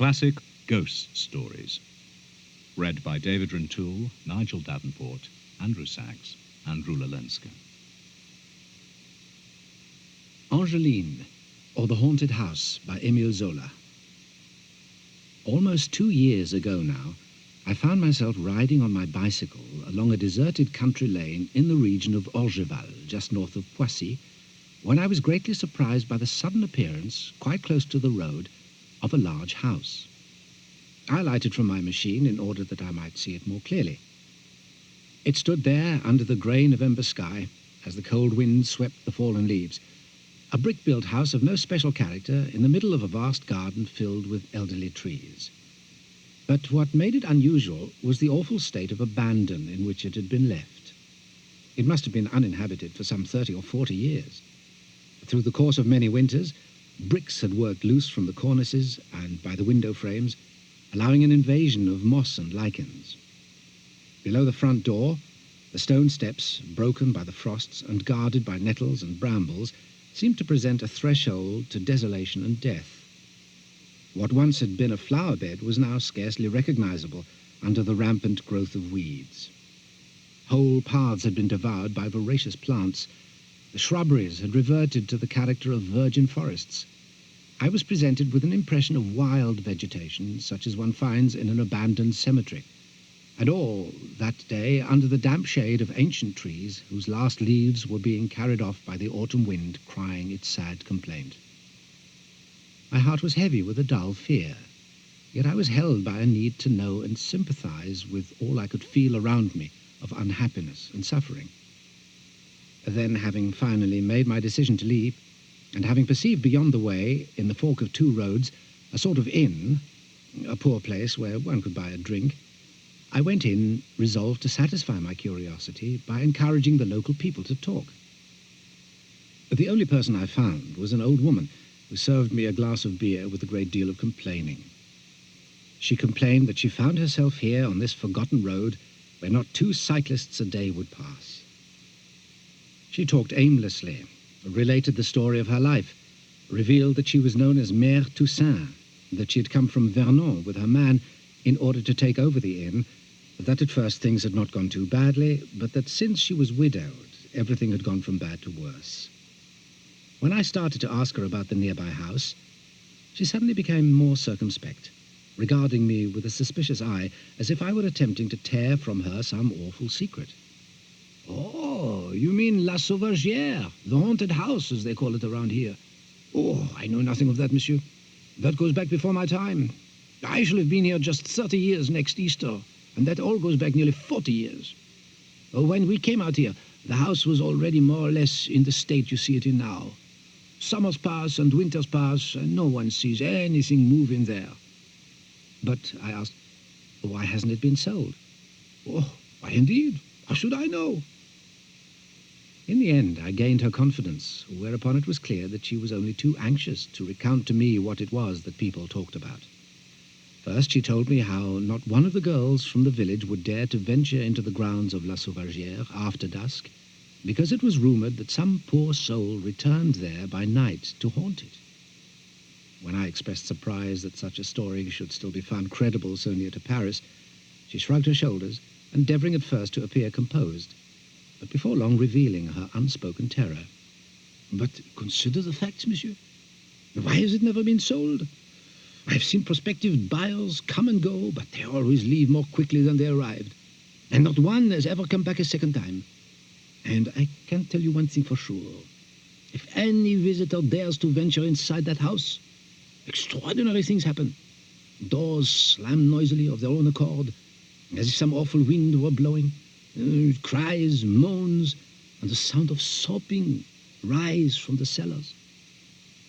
Classic Ghost Stories. Read by David Rintoul, Nigel Davenport, Andrew Sachs, and Rula Lenska. Angeline, or The Haunted House, by Emile Zola. Almost 2 years ago now, I found myself riding on my bicycle along a deserted country lane in the region of Orgeval, just north of Poissy, when I was greatly surprised by the sudden appearance, quite close to the road, of a large house. I alighted from my machine in order that I might see it more clearly. It stood there under the grey November sky as the cold wind swept the fallen leaves, a brick-built house of no special character in the middle of a vast garden filled with elderly trees. But what made it unusual was the awful state of abandon in which it had been left. It must have been uninhabited for some 30 or 40 years. Through the course of many winters, bricks had worked loose from the cornices and by the window frames, allowing an invasion of moss and lichens. Below the front door, the stone steps, broken by the frosts and guarded by nettles and brambles, seemed to present a threshold to desolation and death. What once had been a flower bed was now scarcely recognizable under the rampant growth of weeds. Whole paths had been devoured by voracious plants. The shrubberies had reverted to the character of virgin forests. I was presented with an impression of wild vegetation, such as one finds in an abandoned cemetery, and all that day under the damp shade of ancient trees whose last leaves were being carried off by the autumn wind crying its sad complaint. My heart was heavy with a dull fear, yet I was held by a need to know and sympathize with all I could feel around me of unhappiness and suffering. Then, having finally made my decision to leave, and having perceived beyond the way, in the fork of 2 roads, a sort of inn, a poor place where one could buy a drink, I went in, resolved to satisfy my curiosity by encouraging the local people to talk. The only person I found was an old woman who served me a glass of beer with a great deal of complaining. She complained that she found herself here on this forgotten road where not 2 cyclists a day would pass. She talked aimlessly, related the story of her life, revealed that she was known as Mère Toussaint, that she had come from Vernon with her man in order to take over the inn, that at first things had not gone too badly, but that since she was widowed, everything had gone from bad to worse. When I started to ask her about the nearby house, she suddenly became more circumspect, regarding me with a suspicious eye, as if I were attempting to tear from her some awful secret. "Oh, you mean La Sauvagière, the haunted house, as they call it around here. Oh, I know nothing of that, monsieur. That goes back before my time. I shall have been here just 30 years next Easter, and that all goes back nearly 40 years. When we came out here, the house was already more or less in the state you see it in now. Summers pass and winters pass, and no one sees anything move in there." "But," I asked, "why hasn't it been sold?" "Oh, why indeed? How should I know?" In the end, I gained her confidence, whereupon it was clear that she was only too anxious to recount to me what it was that people talked about. First, she told me how not one of the girls from the village would dare to venture into the grounds of La Sauvagière after dusk, because it was rumored that some poor soul returned there by night to haunt it. When I expressed surprise that such a story should still be found credible so near to Paris, she shrugged her shoulders, endeavoring at first to appear composed, but before long revealing her unspoken terror. "But consider the facts, monsieur. Why has it never been sold? I have seen prospective buyers come and go, but they always leave more quickly than they arrived, and not one has ever come back a second time. And I can tell you one thing for sure. If any visitor dares to venture inside that house, extraordinary things happen. Doors slam noisily of their own accord, as if some awful wind were blowing. Cries, moans, and the sound of sobbing rise from the cellars.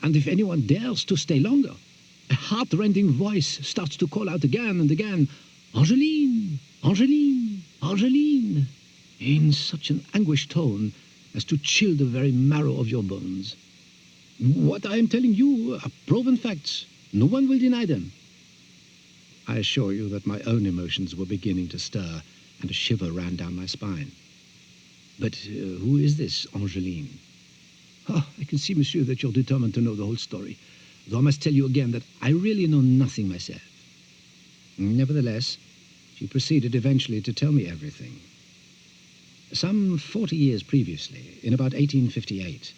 And if anyone dares to stay longer, a heart-rending voice starts to call out again and again, 'Angeline! Angeline! Angeline!' in such an anguished tone as to chill the very marrow of your bones. What I am telling you are proven facts. No one will deny them." I assure you that my own emotions were beginning to stir, and a shiver ran down my spine. "But who is this Angeline?" "Oh, I can see, monsieur, that you're determined to know the whole story. though I must tell you again that I really know nothing myself. Nevertheless, she proceeded eventually to tell me everything. Some 40 years previously, in about 1858,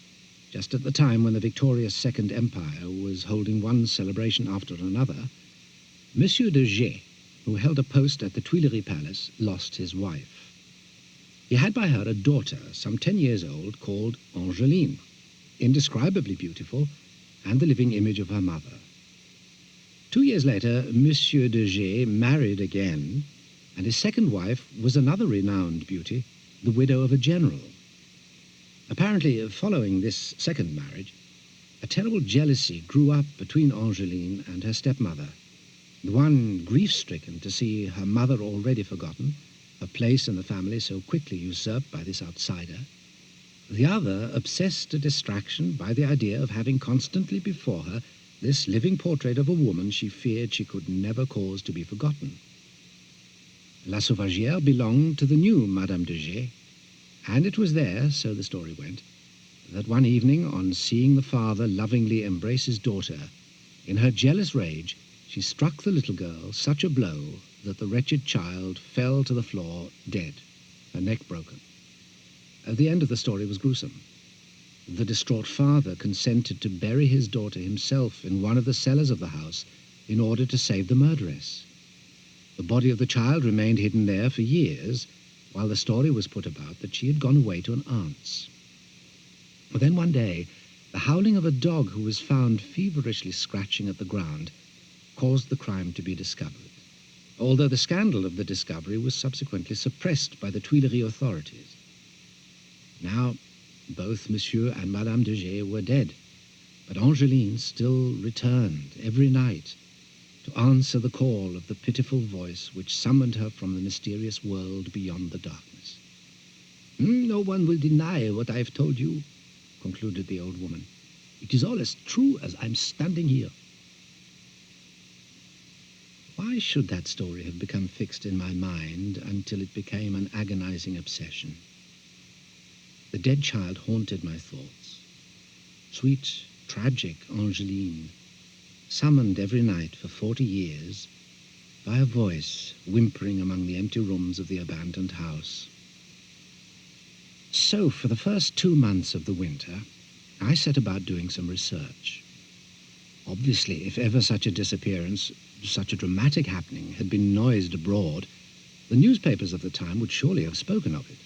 just at the time when the victorious Second Empire was holding one celebration after another, Monsieur de G, who held a post at the Tuileries Palace, lost his wife. He had by her a daughter, some 10 years old, called Angeline, indescribably beautiful, and the living image of her mother. 2 years later, Monsieur de G married again, and his second wife was another renowned beauty, the widow of a general. Apparently, following this second marriage, a terrible jealousy grew up between Angeline and her stepmother, the one grief-stricken to see her mother already forgotten, her place in the family so quickly usurped by this outsider, the other obsessed to distraction by the idea of having constantly before her this living portrait of a woman she feared she could never cause to be forgotten. La Sauvagère belonged to the new Madame de G, and it was there, so the story went, that one evening, on seeing the father lovingly embrace his daughter, in her jealous rage, she struck the little girl such a blow that the wretched child fell to the floor dead, her neck broken. The end of the story was gruesome. The distraught father consented to bury his daughter himself in one of the cellars of the house in order to save the murderess. The body of the child remained hidden there for years, while the story was put about that she had gone away to an aunt's. Then one day, the howling of a dog who was found feverishly scratching at the ground caused the crime to be discovered, although the scandal of the discovery was subsequently suppressed by the Tuileries authorities. Now, both Monsieur and Madame de G were dead, but Angeline still returned every night to answer the call of the pitiful voice which summoned her from the mysterious world beyond the darkness. No one will deny what I have told you, concluded the old woman. It is all as true as I'm standing here. Why should that story have become fixed in my mind until it became an agonizing obsession? The dead child haunted my thoughts. Sweet, tragic Angeline, summoned every night for 40 years by a voice whimpering among the empty rooms of the abandoned house. So, for the first 2 months of the winter, I set about doing some research. Obviously, if ever such a disappearance, such a dramatic happening, had been noised abroad, the newspapers of the time would surely have spoken of it.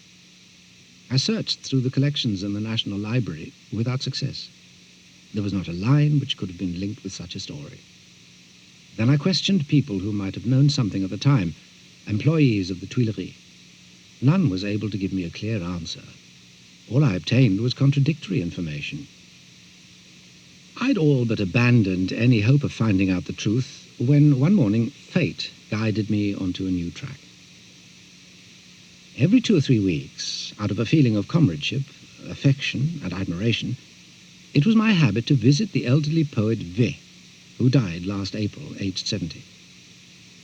I searched through the collections in the National Library without success. There was not a line which could have been linked with such a story. Then I questioned people who might have known something of the time, employees of the Tuileries. None was able to give me a clear answer. All I obtained was contradictory information. I'd all but abandoned any hope of finding out the truth when one morning fate guided me onto a new track. Every 2 or 3 weeks, out of a feeling of comradeship, affection, and admiration, it was my habit to visit the elderly poet V, who died last April, aged 70.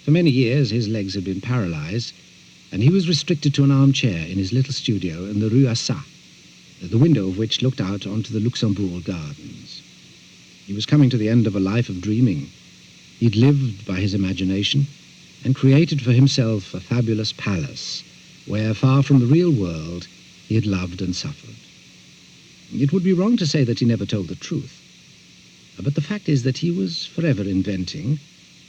For many years his legs had been paralyzed, and he was restricted to an armchair in his little studio in the Rue Assas, the window of which looked out onto the Luxembourg Gardens. He was coming to the end of a life of dreaming. He'd lived by his imagination and created for himself a fabulous palace where, far from the real world, he had loved and suffered. It would be wrong to say that he never told the truth, but the fact is that he was forever inventing,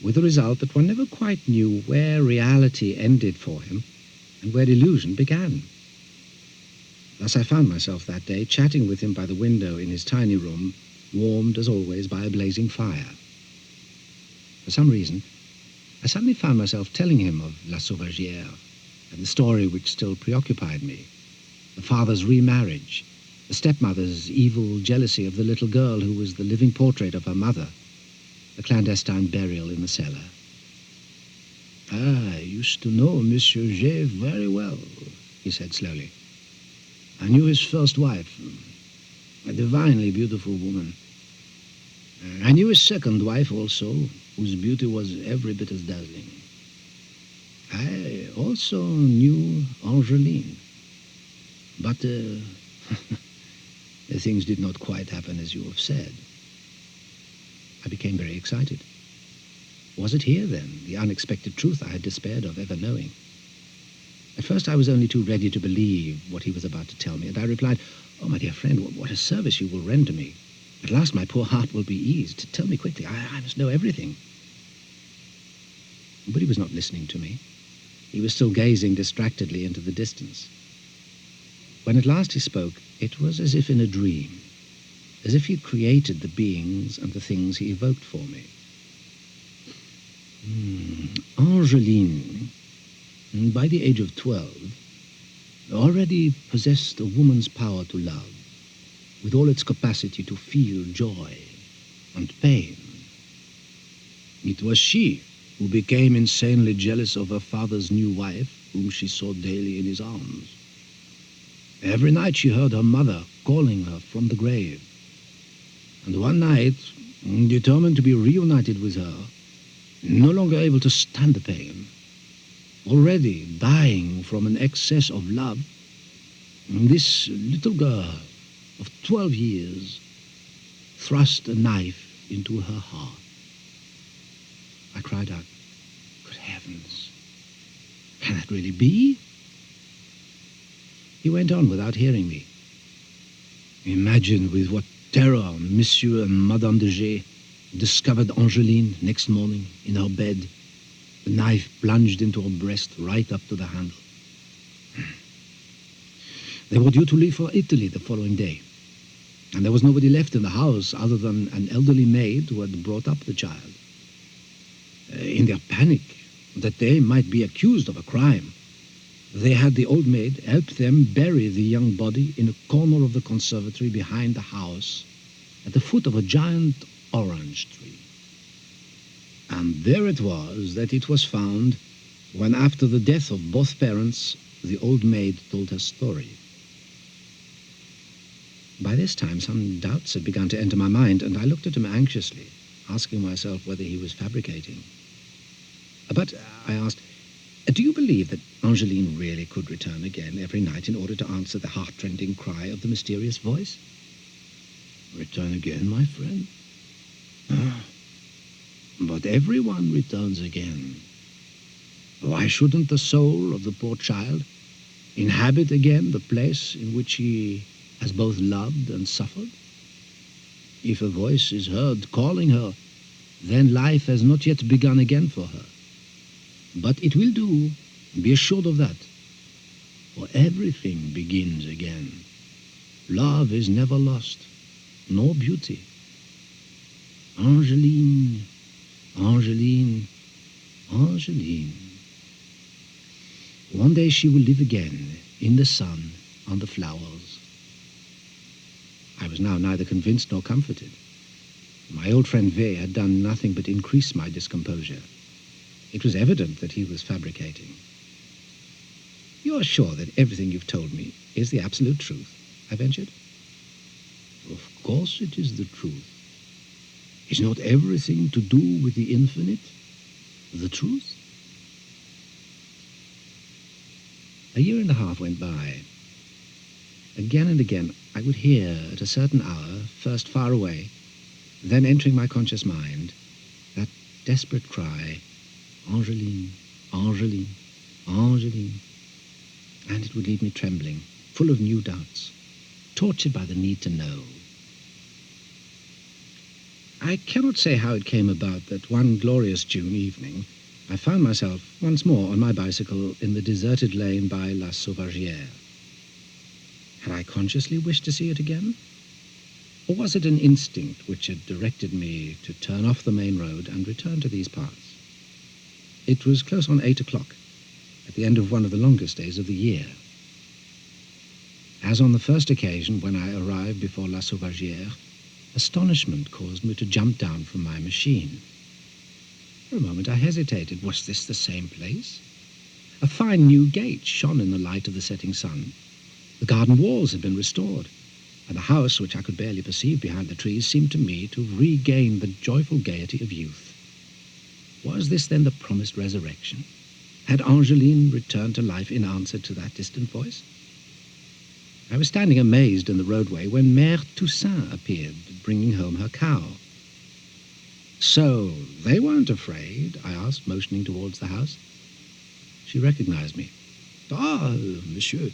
with the result that one never quite knew where reality ended for him and where illusion began. Thus I found myself that day chatting with him by the window in his tiny room, warmed as always by a blazing fire. For some reason, I suddenly found myself telling him of La Sauvagère and the story which still preoccupied me, the father's remarriage, the stepmother's evil jealousy of the little girl who was the living portrait of her mother, the clandestine burial in the cellar. I used to know Monsieur G very well, he said slowly. I knew his first wife, a divinely beautiful woman. I knew his second wife also, whose beauty was every bit as dazzling. I also knew Angeline, but things did not quite happen as you have said. I became very excited. Was it here, then, the unexpected truth I had despaired of ever knowing? At first I was only too ready to believe what he was about to tell me, and I replied, "Oh, my dear friend, what a service you will render me. At last my poor heart will be eased. Tell me quickly. I must know everything." But he was not listening to me. He was still gazing distractedly into the distance. When at last he spoke, it was as if in a dream, as if he had created the beings and the things he evoked for me. Angeline, by the age of 12, already possessed a woman's power to love, with all its capacity to feel joy and pain. It was she who became insanely jealous of her father's new wife, whom she saw daily in his arms. Every night she heard her mother calling her from the grave, and one night, determined to be reunited with her, no longer able to stand the pain, already dying from an excess of love, this little girl of 12 years thrust a knife into her heart. I cried out, "Good heavens, can that really be?" He went on without hearing me. "Imagine with what terror Monsieur and Madame de G discovered Angeline next morning in her bed, the knife plunged into her breast right up to the handle. They were due to leave for Italy the following day, and there was nobody left in the house other than an elderly maid who had brought up the child. In their panic that they might be accused of a crime, they had the old maid help them bury the young body in a corner of the conservatory behind the house at the foot of a giant orange tree. And there it was that it was found when, after the death of both parents, the old maid told her story." By this time some doubts had begun to enter my mind, and I looked at him anxiously, asking myself whether he was fabricating. "But," I asked, "do you believe that Angeline really could return again every night in order to answer the heart-rending cry of the mysterious voice?" "Return again, my friend? But everyone returns again. Why shouldn't the soul of the poor child inhabit again the place in which he has both loved and suffered? If a voice is heard calling her, then life has not yet begun again for her. But it will do, be assured of that, for everything begins again. Love is never lost, nor beauty. Angeline, Angeline, Angeline. One day she will live again, in the sun, on the flowers." I was now neither convinced nor comforted. My old friend V had done nothing but increase my discomposure. It was evident that he was fabricating. "You are sure that everything you've told me is the absolute truth?" I ventured. "Of course it is the truth. Is not everything to do with the infinite the truth?" A year and a half went by. Again and again I would hear at a certain hour, first far away, then entering my conscious mind, that desperate cry, "Angeline, Angeline, Angeline," and it would leave me trembling, full of new doubts, tortured by the need to know. I cannot say how it came about that one glorious June evening I found myself once more on my bicycle in the deserted lane by La Sauvagière. Had I consciously wished to see it again? Or was it an instinct which had directed me to turn off the main road and return to these parts? It was close on 8 o'clock, at the end of one of the longest days of the year. As on the first occasion when I arrived before La Sauvagière, astonishment caused me to jump down from my machine. For a moment I hesitated. Was this the same place? A fine new gate shone in the light of the setting sun. The garden walls had been restored, and the house, which I could barely perceive behind the trees, seemed to me to regain the joyful gaiety of youth. Was this then the promised resurrection? Had Angeline returned to life in answer to that distant voice? I was standing amazed in the roadway when Mère Toussaint appeared, bringing home her cow. So, they weren't afraid? I asked, motioning towards the house. She recognized me. Ah, monsieur,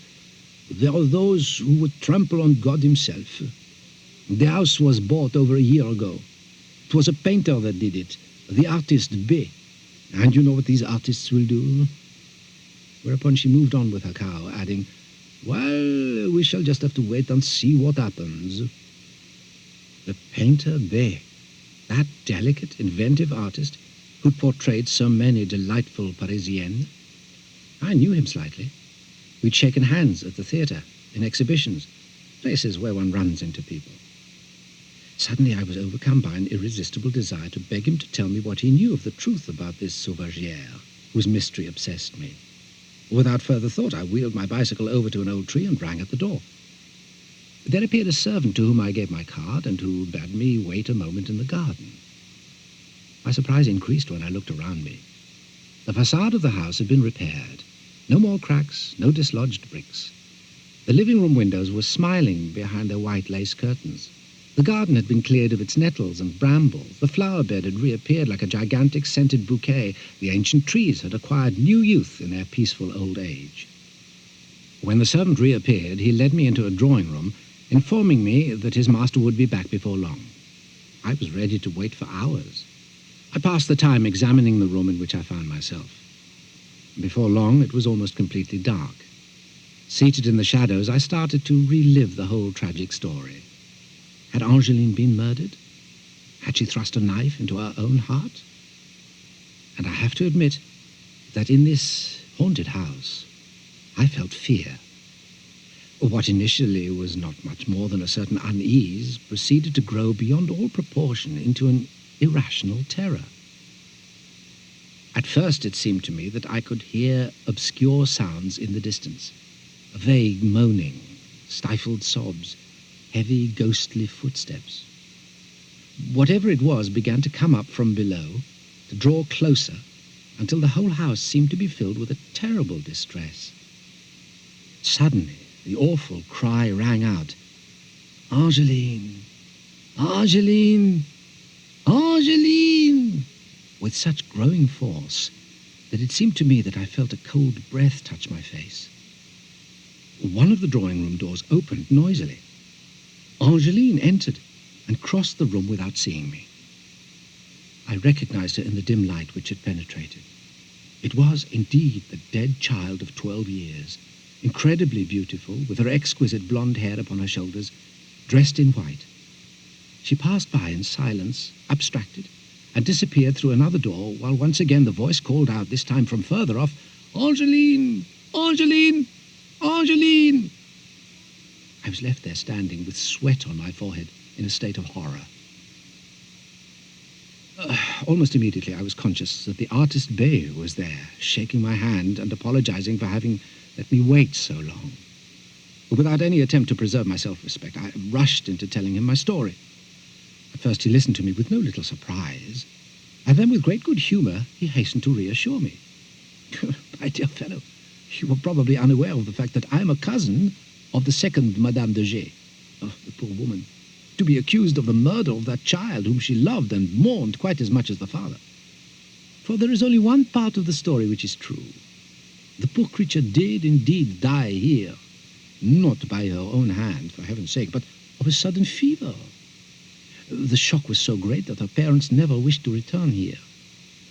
there are those who would trample on God himself. The house was bought over a year ago. It was a painter that did it, the artist B. And you know what these artists will do? Whereupon she moved on with her cow, adding, well, we shall just have to wait and see what happens. The painter B, that delicate, inventive artist who portrayed so many delightful Parisiennes. I knew him slightly. We'd shaken hands at the theatre, in exhibitions, places where one runs into people. Suddenly I was overcome by an irresistible desire to beg him to tell me what he knew of the truth about this Sauvagère, whose mystery obsessed me. Without further thought, I wheeled my bicycle over to an old tree and rang at the door. There appeared a servant to whom I gave my card and who bade me wait a moment in the garden. My surprise increased when I looked around me. The facade of the house had been repaired. No more cracks, no dislodged bricks. The living room windows were smiling behind their white lace curtains. The garden had been cleared of its nettles and brambles. The flower bed had reappeared like a gigantic scented bouquet. The ancient trees had acquired new youth in their peaceful old age. When the servant reappeared, he led me into a drawing room, informing me that his master would be back before long. I was ready to wait for hours. I passed the time examining the room in which I found myself. Before long, it was almost completely dark. Seated in the shadows, I started to relive the whole tragic story. Had Angeline been murdered? Had she thrust a knife into her own heart? And I have to admit that in this haunted house, I felt fear. What initially was not much more than a certain unease proceeded to grow beyond all proportion into an irrational terror. At first it seemed to me that I could hear obscure sounds in the distance, a vague moaning, stifled sobs, heavy, ghostly footsteps. Whatever it was began to come up from below, to draw closer, until the whole house seemed to be filled with a terrible distress. Suddenly, the awful cry rang out, "Angeline! Angeline! Angeline!" with such growing force that it seemed to me that I felt a cold breath touch my face. One of the drawing-room doors opened noisily. Angeline entered and crossed the room without seeing me. I recognized her in the dim light which had penetrated. It was indeed the dead child of 12 years, incredibly beautiful, with her exquisite blonde hair upon her shoulders, dressed in white. She passed by in silence, abstracted, and disappeared through another door, while once again the voice called out, this time from further off, "Angeline! Angeline! Angeline!" I was left there standing with sweat on my forehead in a state of horror. Almost immediately I was conscious that the artist Bay was there, shaking my hand and apologizing for having let me wait so long. Without any attempt to preserve my self-respect, I rushed into telling him my story. At first he listened to me with no little surprise, and then with great good humor he hastened to reassure me. "My dear fellow, you are probably unaware of the fact that I am a cousin of the second Madame de G. Oh, the poor woman, to be accused of the murder of that child whom she loved and mourned quite as much as the father. For there is only one part of the story which is true. The poor creature did indeed die here, not by her own hand, for heaven's sake, but of a sudden fever. The shock was so great that her parents never wished to return here,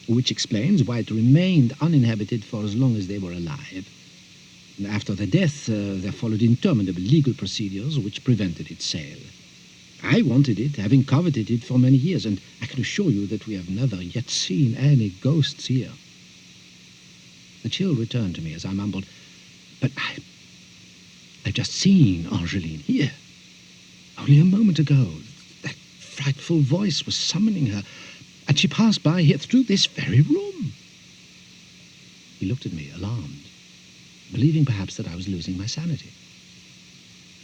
which explains why it remained uninhabited for as long as they were alive. After their death, there followed interminable legal procedures which prevented its sale. I wanted it, having coveted it for many years, and I can assure you that we have never yet seen any ghosts here." The chill returned to me as I mumbled, "But I've just seen Angeline here. Only a moment ago, that frightful voice was summoning her, and she passed by here through this very room." He looked at me, alarmed, believing perhaps that I was losing my sanity.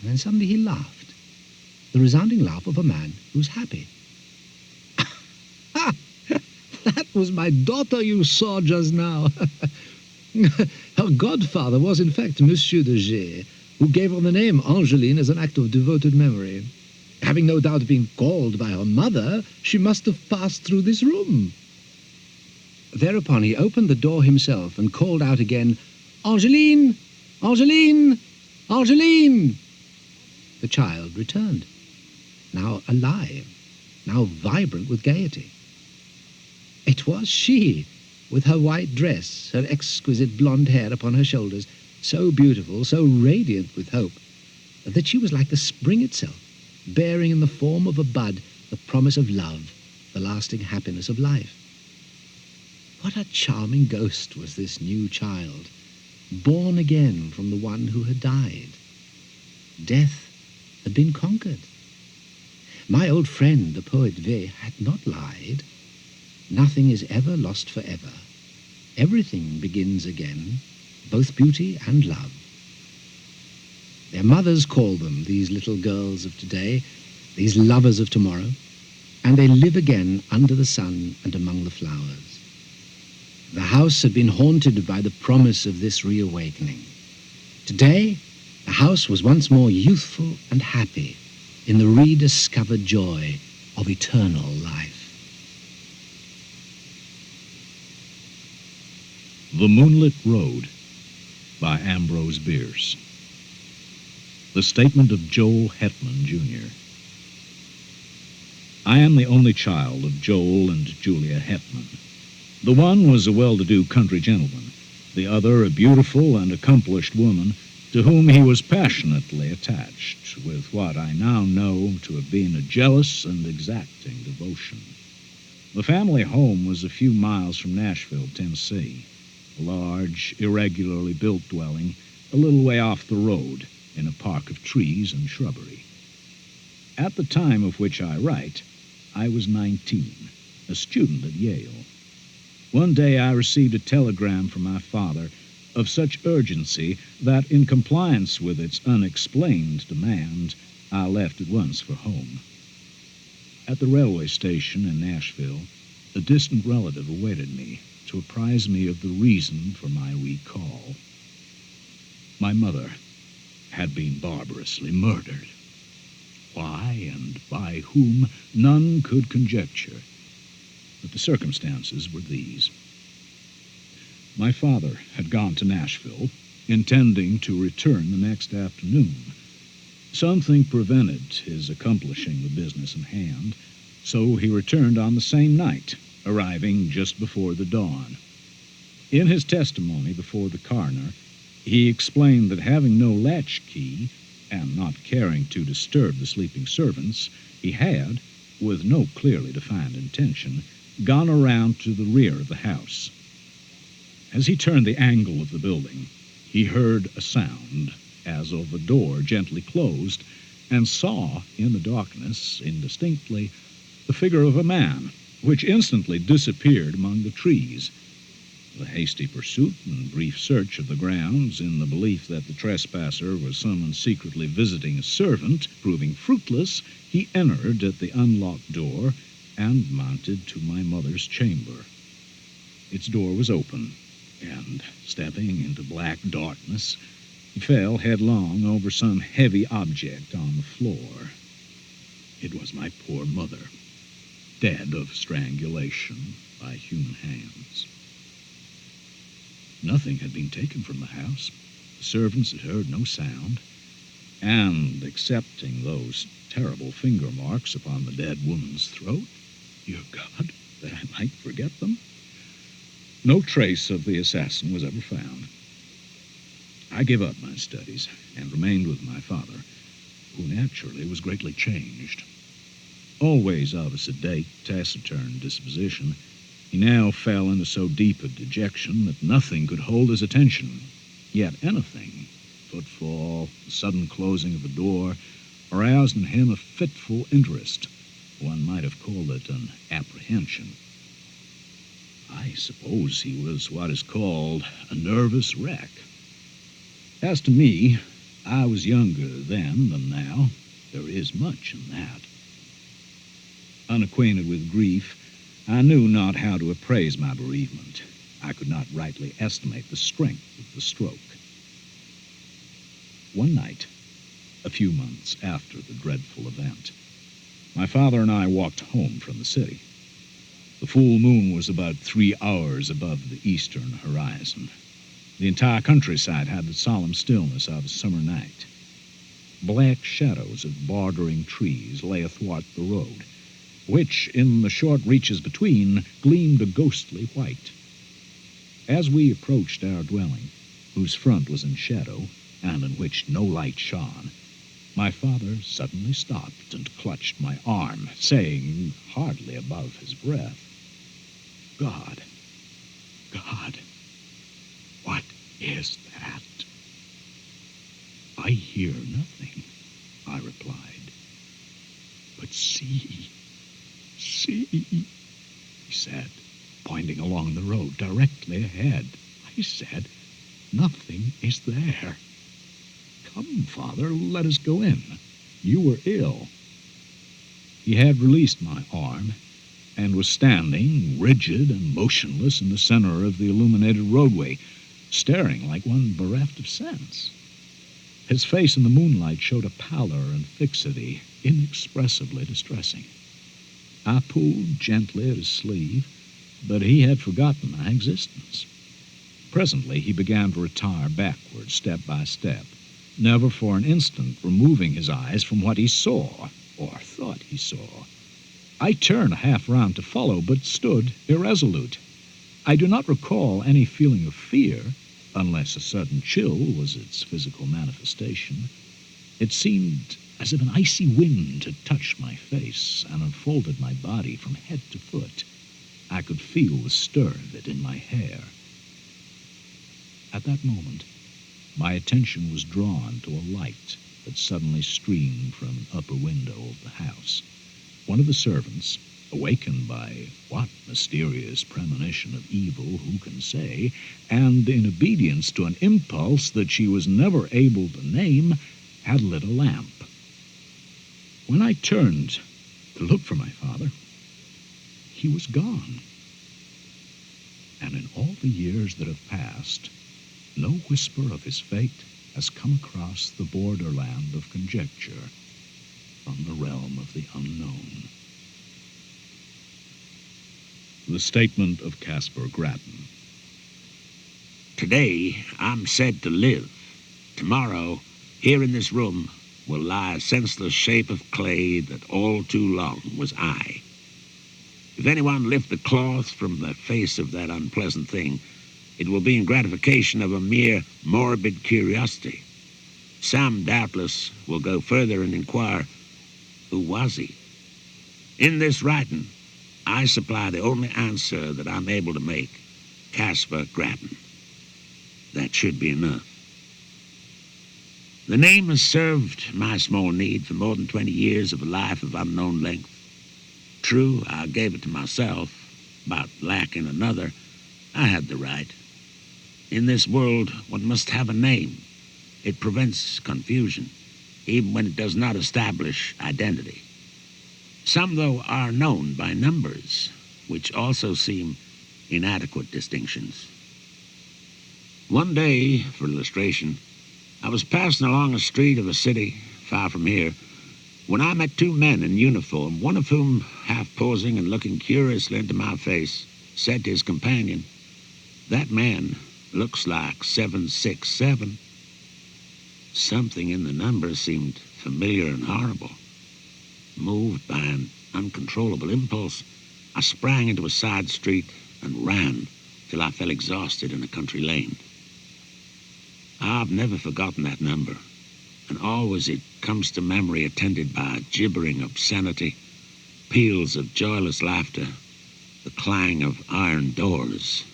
And then suddenly he laughed, the resounding laugh of a man who's happy. "That was my daughter you saw just now. Her godfather was in fact Monsieur de G, who gave her the name Angeline as an act of devoted memory. Having no doubt been called by her mother, she must have passed through this room. Thereupon he opened the door himself and called out again, "Angeline! Angeline! Angeline!" The child returned, now alive, now vibrant with gaiety. It was she, with her white dress, her exquisite blonde hair upon her shoulders, so beautiful, so radiant with hope, that she was like the spring itself, bearing in the form of a bud the promise of love, the lasting happiness of life. What a charming ghost was this new child, born again from the one who had died. Death had been conquered. My old friend, the poet V, had not lied. Nothing is ever lost forever. Everything begins again, both beauty and love. Their mothers call them, these little girls of today, these lovers of tomorrow, and they live again under the sun and among the flowers. The house had been haunted by the promise of this reawakening. Today, the house was once more youthful and happy in the rediscovered joy of eternal life. The Moonlit Road by Ambrose Bierce. The statement of Joel Hetman, Jr. I am the only child of Joel and Julia Hetman. The one was a well-to-do country gentleman, the other a beautiful and accomplished woman to whom he was passionately attached, with what I now know to have been a jealous and exacting devotion. The family home was a few miles from Nashville, Tennessee, a large, irregularly built dwelling a little way off the road in a park of trees and shrubbery. At the time of which I write, I was 19, a student at Yale. One day I received a telegram from my father of such urgency that, in compliance with its unexplained demand, I left at once for home. At the railway station in Nashville, a distant relative awaited me to apprise me of the reason for my recall. My mother had been barbarously murdered. Why and by whom, none could conjecture. But the circumstances were these. My father had gone to Nashville, intending to return the next afternoon. Something prevented his accomplishing the business in hand, so he returned on the same night, arriving just before the dawn. In his testimony before the coroner, he explained that having no latchkey, and not caring to disturb the sleeping servants, he had, with no clearly defined intention, gone around to the rear of the house. As he turned the angle of the building, he heard a sound as of a door gently closed, and saw in the darkness, indistinctly, the figure of a man, which instantly disappeared among the trees. The hasty pursuit and brief search of the grounds, in the belief that the trespasser was someone secretly visiting a servant, proving fruitless, he entered at the unlocked door and mounted to my mother's chamber. Its door was open, and, stepping into black darkness, he fell headlong over some heavy object on the floor. It was my poor mother, dead of strangulation by human hands. Nothing had been taken from the house. The servants had heard no sound, and, excepting those terrible finger marks upon the dead woman's throat, dear God, that I might forget them, no trace of the assassin was ever found. I gave up my studies and remained with my father, who naturally was greatly changed. Always of a sedate, taciturn disposition, he now fell into so deep a dejection that nothing could hold his attention. Yet anything, footfall, the sudden closing of a door, aroused in him a fitful interest. One might have called it an apprehension. I suppose he was what is called a nervous wreck. As to me, I was younger then than now. There is much in that. Unacquainted with grief, I knew not how to appraise my bereavement. I could not rightly estimate the strength of the stroke. One night, a few months after the dreadful event, My father and I walked home from the city. The full moon was about 3 hours above the eastern horizon. The entire countryside had the solemn stillness of a summer night. Black shadows of bordering trees lay athwart the road, which, in the short reaches between, gleamed a ghostly white. As we approached our dwelling, whose front was in shadow, and in which no light shone, my father suddenly stopped and clutched my arm, saying, hardly above his breath, "God, God, what is that?" "I hear nothing," I replied. "But see, he said, pointing along the road directly ahead. I said, "Nothing is there." "Come, Father, let us go in. You were ill." He had released my arm and was standing, rigid and motionless, in the center of the illuminated roadway, staring like one bereft of sense. His face in the moonlight showed a pallor and fixity inexpressibly distressing. I pulled gently at his sleeve, but he had forgotten my existence. Presently he began to retire backward, step by step, never for an instant removing his eyes from what he saw, or thought he saw. I turned half round to follow, but stood irresolute. I do not recall any feeling of fear, unless a sudden chill was its physical manifestation. It seemed as if an icy wind had touched my face and enfolded my body from head to foot. I could feel the stir of it in my hair. At that moment, my attention was drawn to a light that suddenly streamed from an upper window of the house. One of the servants, awakened by what mysterious premonition of evil who can say, and in obedience to an impulse that she was never able to name, had lit a lamp. When I turned to look for my father, he was gone. And in all the years that have passed, no whisper of his fate has come across the borderland of conjecture from the realm of the unknown. The statement of Caspar Grattan. Today I'm said to live. Tomorrow, here in this room, will lie a senseless shape of clay that all too long was I. If anyone lift the cloth from the face of that unpleasant thing, it will be in gratification of a mere morbid curiosity. Some, doubtless, will go further and inquire, who was he? In this writing, I supply the only answer that I'm able to make, Caspar Grattan. That should be enough. The name has served my small need for more than 20 years of a life of unknown length. True, I gave it to myself, but lacking another, I had the right. In this world, one must have a name. It prevents confusion, even when it does not establish identity. Some, though, are known by numbers, which also seem inadequate distinctions. One day, for illustration, I was passing along a street of a city far from here when I met two men in uniform, one of whom, half posing and looking curiously into my face, said to his companion, "That man looks like 767. Something in the number seemed familiar and horrible. Moved by an uncontrollable impulse, I sprang into a side street and ran till I fell exhausted in a country lane. I've never forgotten that number, and always it comes to memory attended by gibbering obscenity, peals of joyless laughter, the clang of iron doors.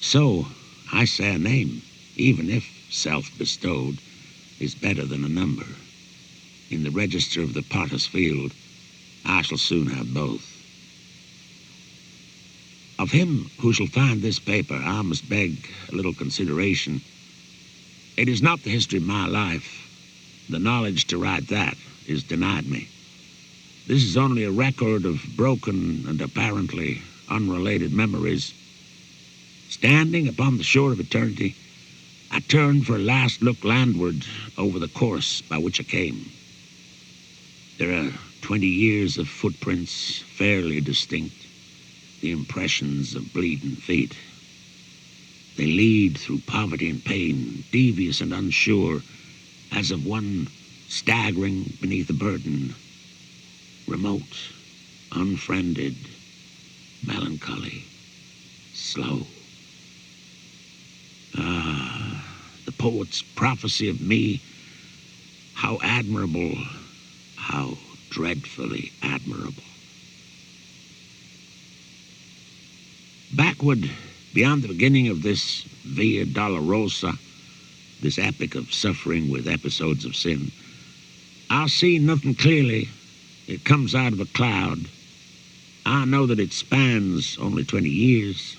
So, I say a name, even if self-bestowed, is better than a number. In the register of the Potter's Field, I shall soon have both. Of him who shall find this paper, I must beg a little consideration. It is not the history of my life. The knowledge to write that is denied me. This is only a record of broken and apparently unrelated memories. Standing upon the shore of eternity, I turned for a last look landward over the course by which I came. There are 20 years of footprints, fairly distinct, the impressions of bleeding feet. They lead through poverty and pain, devious and unsure, as of one staggering beneath a burden, remote, unfriended, melancholy, slow. Ah, the poet's prophecy of me, how admirable, how dreadfully admirable. Backward, beyond the beginning of this Via Dolorosa, this epic of suffering with episodes of sin, I see nothing clearly. It comes out of a cloud. I know that it spans only 20 years,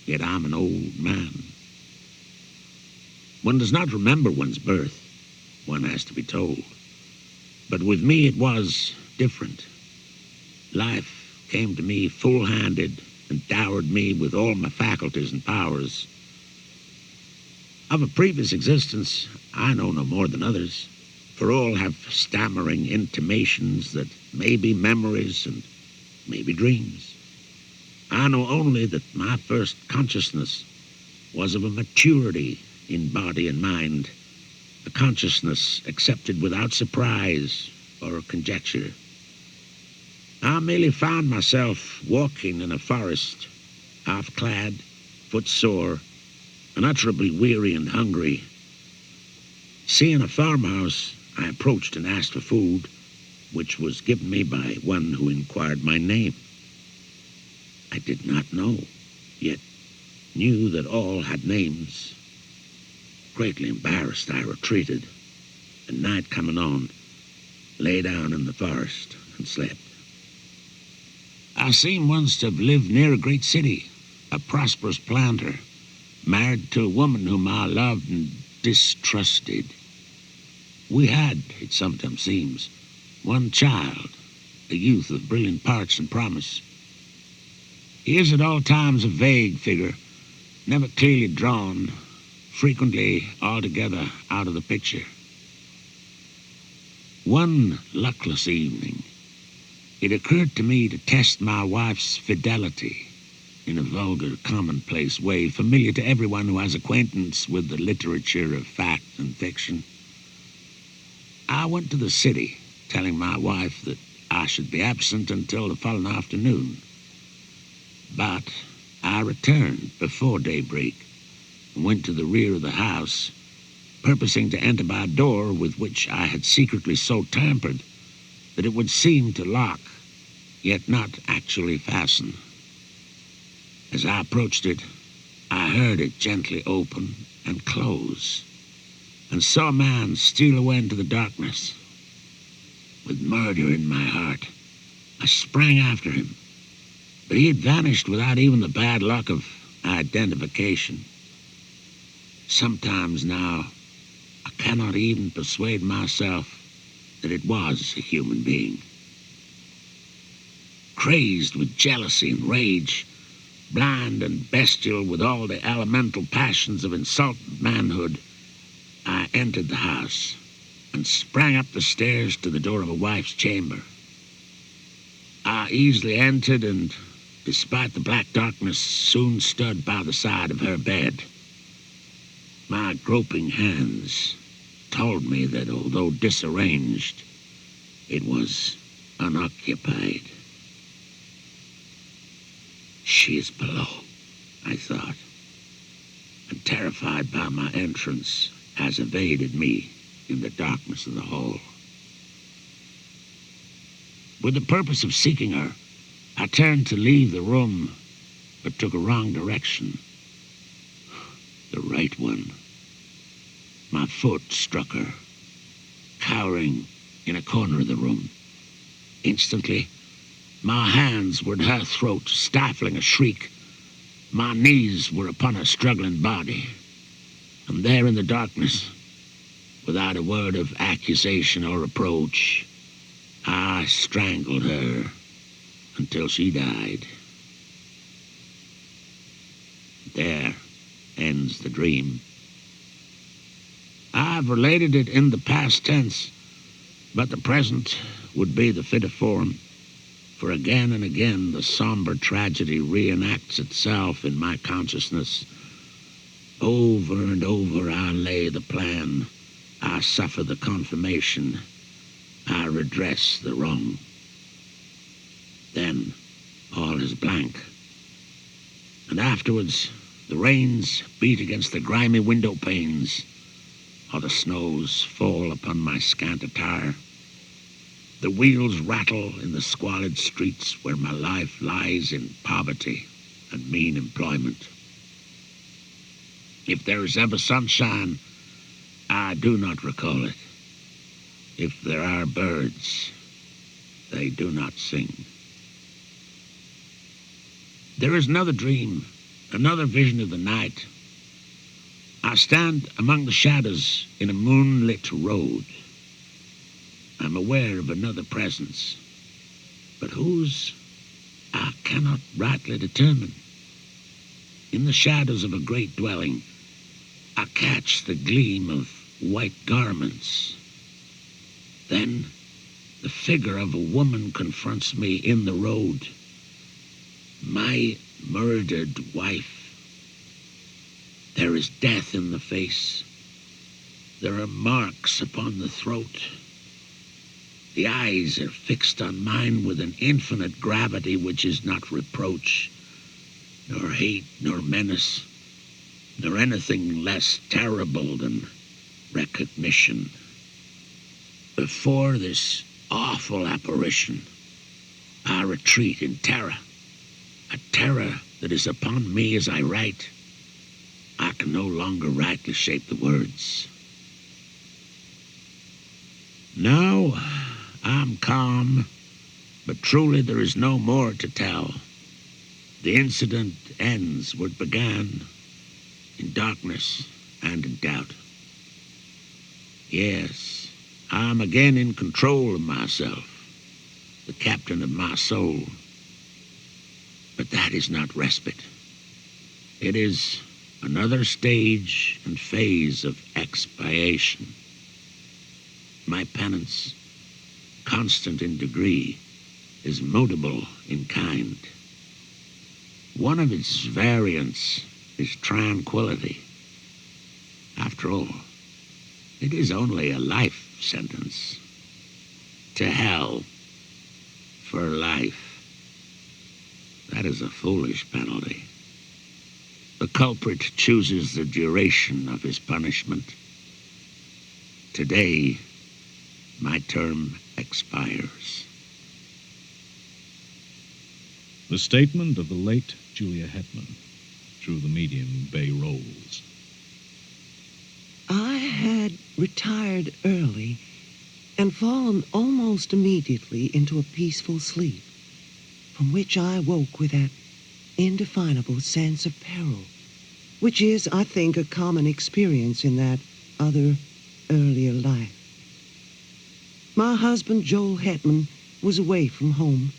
yet I'm an old man. One does not remember one's birth, one has to be told. But with me it was different. Life came to me full-handed and dowered me with all my faculties and powers. Of a previous existence, I know no more than others, for all have stammering intimations that may be memories and may be dreams. I know only that my first consciousness was of a maturity in body and mind, a consciousness accepted without surprise or conjecture. I merely found myself walking in a forest, half-clad, footsore, unutterably weary and hungry. Seeing a farmhouse, I approached and asked for food, which was given me by one who inquired my name. I did not know, yet knew that all had names. Greatly embarrassed, I retreated, and night coming on, lay down in the forest and slept. I seemed once to have lived near a great city, a prosperous planter, married to a woman whom I loved and distrusted. We had, it sometimes seems, one child, a youth of brilliant parts and promise. He is at all times a vague figure, never clearly drawn, frequently altogether out of the picture. One luckless evening, it occurred to me to test my wife's fidelity in a vulgar, commonplace way familiar to everyone who has acquaintance with the literature of fact and fiction. I went to the city, telling my wife that I should be absent until the following afternoon. But I returned before daybreak and went to the rear of the house, purposing to enter by a door with which I had secretly so tampered that it would seem to lock, yet not actually fasten. As I approached it, I heard it gently open and close, and saw a man steal away into the darkness. With murder in my heart, I sprang after him, but he had vanished without even the bad luck of identification. Sometimes now, I cannot even persuade myself that it was a human being. Crazed with jealousy and rage, blind and bestial with all the elemental passions of insulted manhood, I entered the house and sprang up the stairs to the door of a wife's chamber. I easily entered and, despite the black darkness, soon stood by the side of her bed. My groping hands told me that although disarranged, it was unoccupied. She is below, I thought, and terrified by my entrance, has evaded me in the darkness of the hall. With the purpose of seeking her, I turned to leave the room, but took a wrong direction. The right one. My foot struck her, cowering in a corner of the room. Instantly, my hands were at her throat, stifling a shriek. My knees were upon her struggling body. And there in the darkness, without a word of accusation or reproach, I strangled her until she died. There ends the dream. I've related it in the past tense, But the present would be the fitter form, for again and again the somber tragedy reenacts itself in my consciousness. Over and over I lay the plan, I suffer the confirmation, I redress the wrong. Then all is blank. And afterwards the rains beat against the grimy window panes, or the snows fall upon my scant attire. The wheels rattle in the squalid streets where my life lies in poverty and mean employment. If there is ever sunshine, I do not recall it. If there are birds, they do not sing. There is another dream, another vision of the night. I stand among the shadows in a moonlit road. I'm aware of another presence, but whose I cannot rightly determine. In the shadows of a great dwelling, I catch the gleam of white garments. Then the figure of a woman confronts me in the road. My murdered wife. There is death in the face. There are marks upon the throat. The eyes are fixed on mine with an infinite gravity which is not reproach, nor hate, nor menace, nor anything less terrible than recognition. Before this awful apparition, I retreat in terror, a terror that is upon me as I write. I can no longer rightly shape the words. Now I'm calm, but truly there is no more to tell. The incident ends where it began, in darkness and in doubt. Yes, I'm again in control of myself, the captain of my soul. But that is not respite. It is another stage and phase of expiation. My penance, constant in degree, is mutable in kind. One of its variants is tranquility. After all, it is only a life sentence. To hell for life. That is a foolish penalty. The culprit chooses the duration of his punishment. Today, my term expires. The statement of the late Julia Hetman through the medium Bay Rolls. I had retired early and fallen almost immediately into a peaceful sleep, from which I woke with that indefinable sense of peril, which is, I think, a common experience in that other earlier life. My husband, Joel Hetman, was away from home.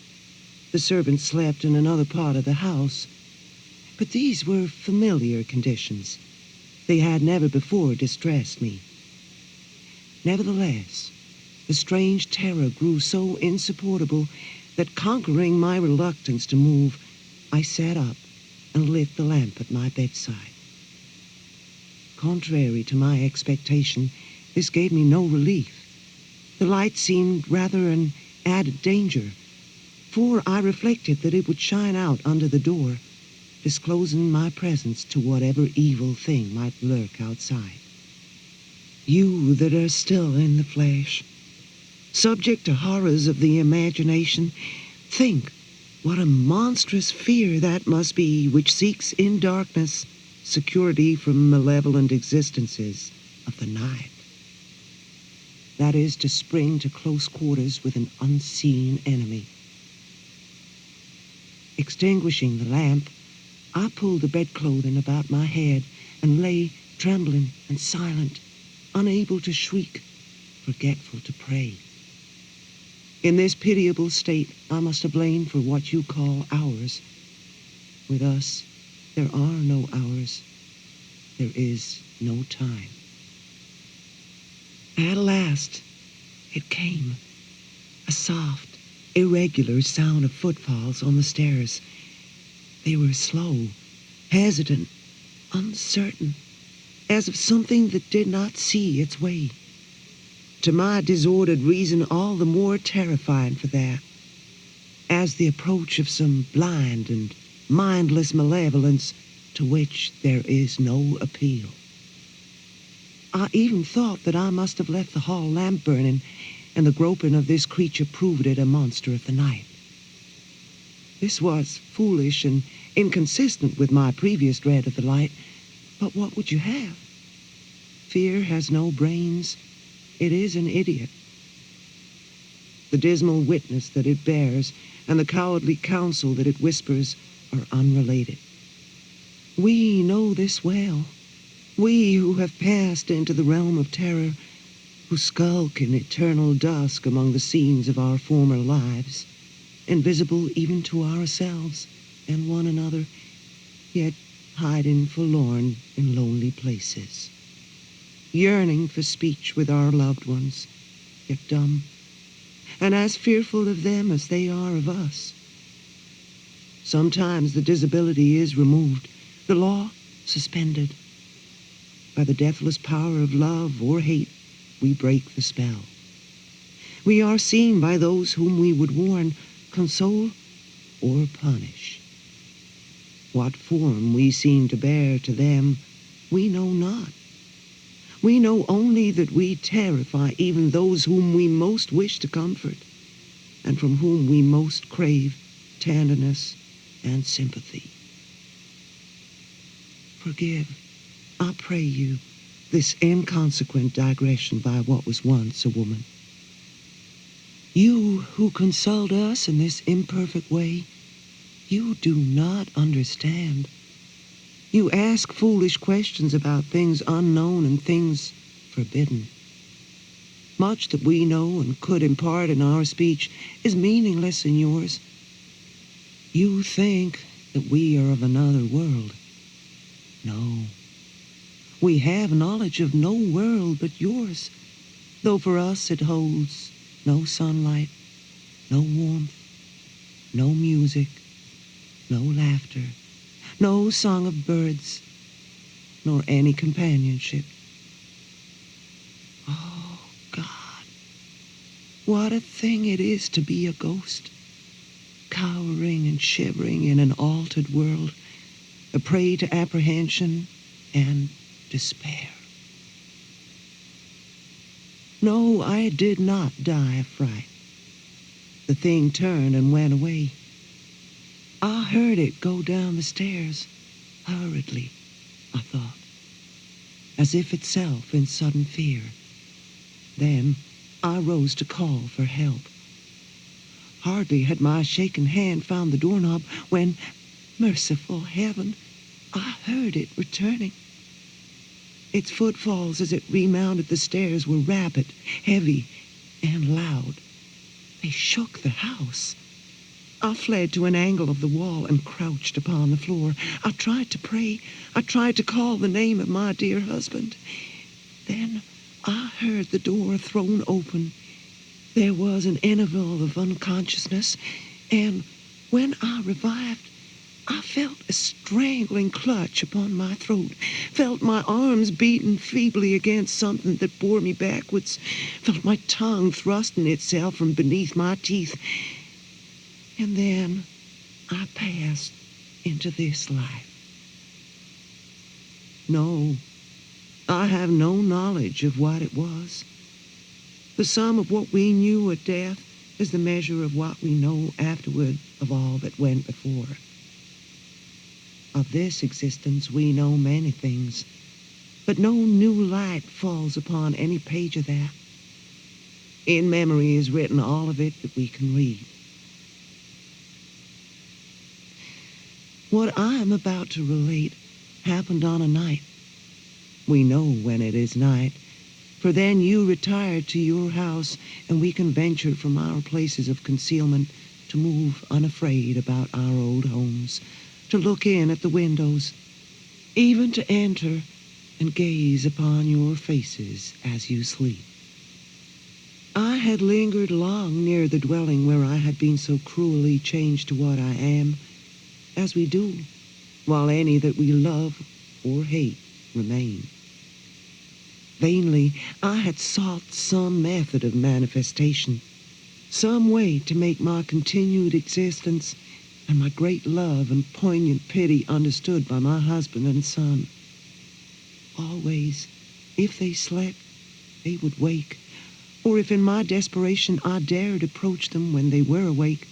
The servants slept in another part of the house, but these were familiar conditions. They had never before distressed me. Nevertheless, the strange terror grew so insupportable that, conquering my reluctance to move, I sat up and lit the lamp at my bedside. Contrary to my expectation, this gave me no relief. The light seemed rather an added danger, for I reflected that it would shine out under the door, disclosing my presence to whatever evil thing might lurk outside. You that are still in the flesh, subject to horrors of the imagination, think what a monstrous fear that must be which seeks in darkness security from malevolent existences of the night. That is to spring to close quarters with an unseen enemy. Extinguishing the lamp, I pulled the bedclothing about my head and lay trembling and silent, unable to shriek, forgetful to pray. In this pitiable state, I must have lain for what you call hours. With us, there are no hours. There is no time. At last, It came, a soft, irregular sound of footfalls on the stairs. They were slow, hesitant, uncertain, as of something that did not see its way. To my disordered reason, all the more terrifying for that, as the approach of some blind and mindless malevolence to which there is no appeal. I even thought that I must have left the hall lamp burning, and the groping of this creature proved it a monster of the night. This was foolish and inconsistent with my previous dread of the light, but what would you have? Fear has no brains. It is an idiot. The dismal witness that it bears and the cowardly counsel that it whispers are unrelated. We know this well. We who have passed into the realm of terror, who skulk in eternal dusk among the scenes of our former lives, invisible even to ourselves and one another, yet hiding forlorn in lonely places, yearning for speech with our loved ones, yet dumb, and as fearful of them as they are of us. Sometimes the disability is removed, the law suspended. By the deathless power of love or hate, we break the spell. We are seen by those whom we would warn, console, or punish. What form we seem to bear to them, we know not. We know only that we terrify even those whom we most wish to comfort, and from whom we most crave tenderness and sympathy. Forgive, I pray you, this inconsequent digression by what was once a woman. You who consult us in this imperfect way, you do not understand. You ask foolish questions about things unknown and things forbidden. Much that we know and could impart in our speech is meaningless in yours. You think that we are of another world. No. We have knowledge of no world but yours, though for us it holds no sunlight, no warmth, no music, no laughter, no song of birds, nor any companionship. Oh, God, what a thing it is to be a ghost, cowering and shivering in an altered world, a prey to apprehension and despair. No, I did not die of fright. The thing turned and went away. I heard it go down the stairs, hurriedly, I thought, as if itself in sudden fear. Then I rose to call for help. Hardly had my shaken hand found the doorknob when, merciful heaven, I heard it returning. Its footfalls as it remounted the stairs were rapid, heavy, and loud. They shook the house. I fled to an angle of the wall and crouched upon the floor. I tried to pray. I tried to call the name of my dear husband. Then I heard the door thrown open. There was an interval of unconsciousness, and when I revived, I felt a strangling clutch upon my throat, felt my arms beating feebly against something that bore me backwards, felt my tongue thrusting itself from beneath my teeth. And then I passed into this life. No, I have no knowledge of what it was. The sum of what we knew at death is the measure of what we know afterward of all that went before. Of this existence we know many things, but no new light falls upon any page of that. In memory is written all of it that we can read. What I am about to relate happened on a night. We know when it is night, for then you retired to your house and we can venture from our places of concealment to move unafraid about our old homes, to look in at the windows, even to enter and gaze upon your faces as you sleep. I had lingered long near the dwelling where I had been so cruelly changed to what I am, as we do, while any that we love or hate remain. Vainly I had sought some method of manifestation, some way to make my continued existence and my great love and poignant pity understood by my husband and son. Always, if they slept, they would wake, or if in my desperation I dared approach them when they were awake,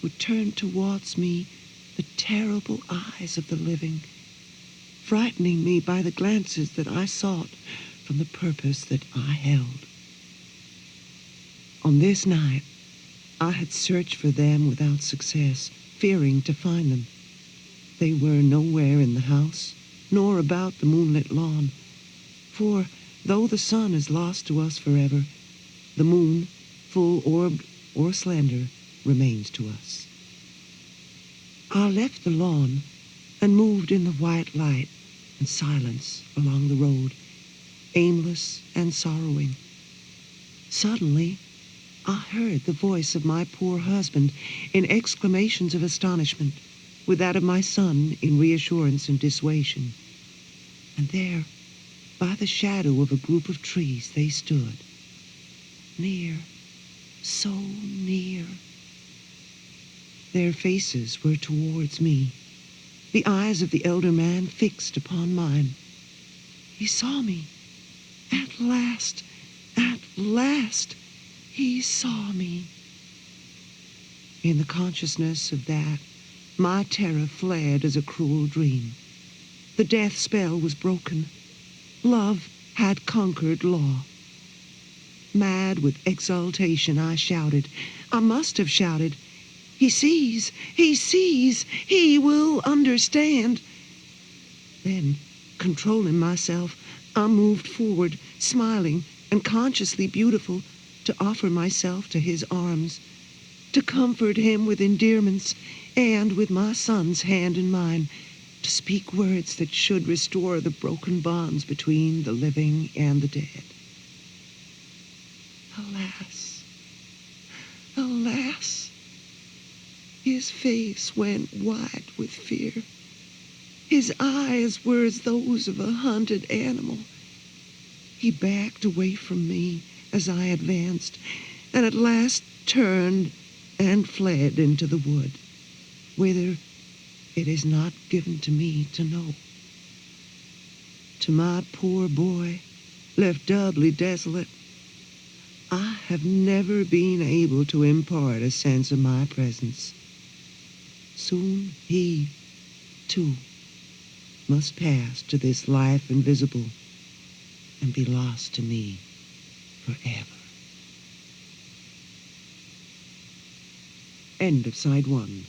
would turn towards me the terrible eyes of the living, frightening me by the glances that I sought from the purpose that I held. On this night, I had searched for them without success, fearing to find them. They were nowhere in the house, nor about the moonlit lawn, for though the sun is lost to us forever, the moon, full-orbed or slender, remains to us. I left the lawn and moved in the white light and silence along the road, aimless and sorrowing. Suddenly, I heard the voice of my poor husband in exclamations of astonishment, with that of my son in reassurance and dissuasion. And there, by the shadow of a group of trees, they stood. Near, so near. Their faces were towards me, the eyes of the elder man fixed upon mine. He saw me. At last, he saw me. In the consciousness of that, my terror fled as a cruel dream. The death spell was broken. Love had conquered law. Mad with exultation, I shouted. I must have shouted. He sees, he will understand. Then, controlling myself, I moved forward, smiling and consciously beautiful, to offer myself to his arms, to comfort him with endearments, and with my son's hand in mine, to speak words that should restore the broken bonds between the living and the dead. Alas, alas, his face went white with fear. His eyes were as those of a hunted animal. He backed away from me as I advanced, and at last turned and fled into the wood, whither it is not given to me to know. To my poor boy, left doubly desolate, I have never been able to impart a sense of my presence. Soon he, too, must pass to this life invisible and be lost to me forever. End of side 1.